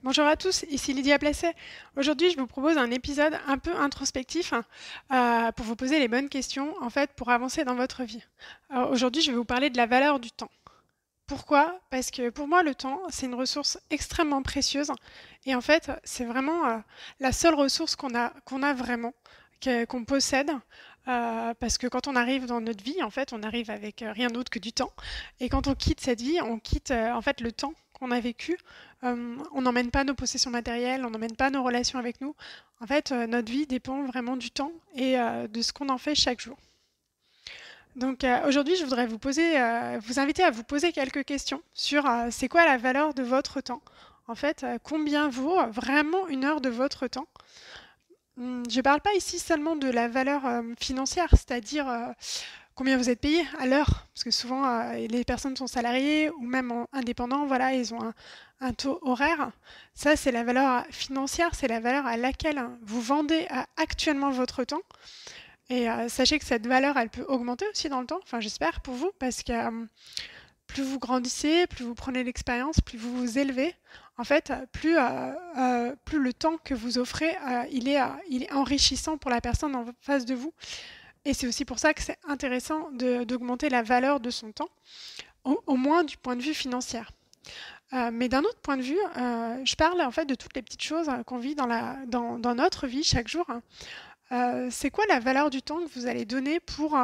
Bonjour à tous, ici Lydia Placet. Aujourd'hui, je vous propose un épisode un peu introspectif pour vous poser les bonnes questions, en fait, pour avancer dans votre vie. Aujourd'hui, je vais vous parler de la valeur du temps. Pourquoi? Parce que pour moi, le temps, c'est une ressource extrêmement précieuse et en fait, c'est vraiment la seule ressource qu'on a vraiment, qu'on possède. Parce que quand on arrive dans notre vie, en fait, on arrive avec rien d'autre que du temps. Et quand on quitte cette vie, on quitte en fait le temps qu'on a vécu. On n'emmène pas nos possessions matérielles, on n'emmène pas nos relations avec nous. En fait, notre vie dépend vraiment du temps et de ce qu'on en fait chaque jour. Donc aujourd'hui, je voudrais vous inviter à vous poser quelques questions sur c'est quoi la valeur de votre temps. En fait, combien vaut vraiment une heure de votre temps? Je ne parle pas ici seulement de la valeur financière, c'est-à-dire combien vous êtes payé à l'heure, parce que souvent les personnes sont salariées ou même indépendants, voilà, ils ont un taux horaire. Ça, c'est la valeur financière, c'est la valeur à laquelle vous vendez actuellement votre temps. Et sachez que cette valeur, elle peut augmenter aussi dans le temps, enfin j'espère pour vous, parce que plus vous grandissez, plus vous prenez l'expérience, plus vous vous élevez, en fait, plus le temps que vous offrez, il est enrichissant pour la personne en face de vous. Et c'est aussi pour ça que c'est intéressant d'augmenter la valeur de son temps, au moins du point de vue financier. Mais d'un autre point de vue, je parle en fait de toutes les petites choses qu'on vit dans notre vie chaque jour. C'est quoi la valeur du temps que vous allez donner pour,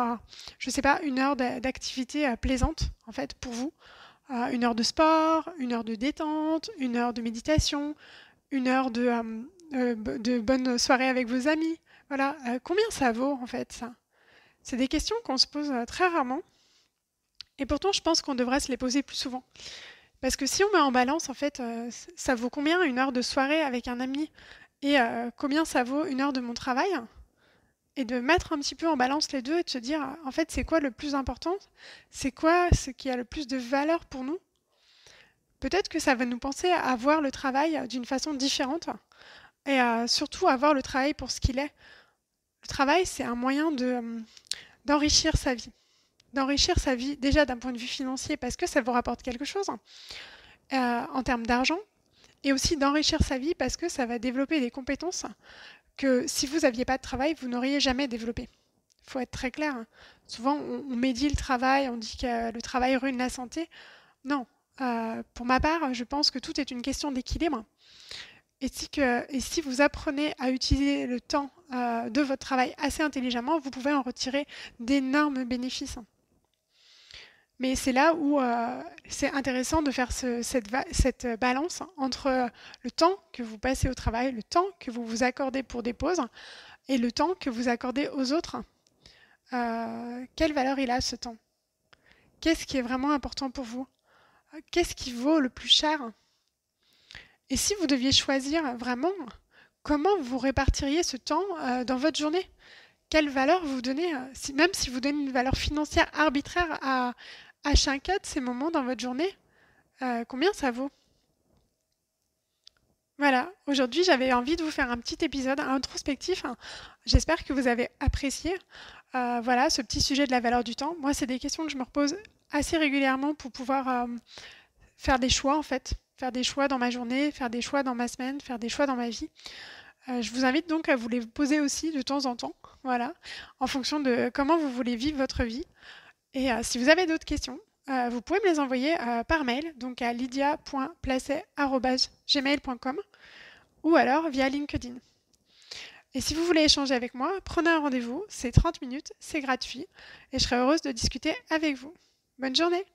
je sais pas, une heure d'activité plaisante, en fait, pour vous? Une heure de sport, une heure de détente, une heure de méditation, une heure de bonne soirée avec vos amis. Voilà, combien ça vaut, en fait, ça? C'est des questions qu'on se pose très rarement, et pourtant, je pense qu'on devrait se les poser plus souvent. Parce que si on met en balance, en fait, ça vaut combien une heure de soirée avec un ami et combien ça vaut une heure de mon travail? Et de mettre un petit peu en balance les deux et de se dire, en fait, c'est quoi le plus important? C'est quoi ce qui a le plus de valeur pour nous? Peut-être que ça va nous penser à voir le travail d'une façon différente et surtout à voir le travail pour ce qu'il est. Le travail, c'est un moyen d'enrichir sa vie. D'enrichir sa vie déjà d'un point de vue financier parce que ça vous rapporte quelque chose en termes d'argent et aussi d'enrichir sa vie parce que ça va développer des compétences que si vous n'aviez pas de travail, vous n'auriez jamais développé. Il faut être très clair. Souvent, on médit le travail, on dit que le travail ruine la santé. Non. Pour ma part, je pense que tout est une question d'équilibre. Et si vous apprenez à utiliser le temps de votre travail assez intelligemment, vous pouvez en retirer d'énormes bénéfices. Mais c'est là où c'est intéressant de faire cette balance entre le temps que vous passez au travail, le temps que vous vous accordez pour des pauses et le temps que vous accordez aux autres. Quelle valeur il a ce temps? Qu'est-ce qui est vraiment important pour vous? Qu'est-ce qui vaut le plus cher? Et si vous deviez choisir vraiment, comment vous répartiriez ce temps dans votre journée? Quelle valeur vous donnez, même si vous donnez une valeur financière arbitraire à chacun de ces moments dans votre journée, combien ça vaut? Voilà, aujourd'hui j'avais envie de vous faire un petit épisode introspectif. J'espère que vous avez apprécié voilà, ce petit sujet de la valeur du temps. Moi, c'est des questions que je me repose assez régulièrement pour pouvoir faire des choix en fait. Faire des choix dans ma journée, faire des choix dans ma semaine, faire des choix dans ma vie. Je vous invite donc à vous les poser aussi de temps en temps, voilà, en fonction de comment vous voulez vivre votre vie. Et si vous avez d'autres questions, vous pouvez me les envoyer par mail, donc à lydia.placet@gmail.com ou alors via LinkedIn. Et si vous voulez échanger avec moi, prenez un rendez-vous, c'est 30 minutes, c'est gratuit et je serai heureuse de discuter avec vous. Bonne journée!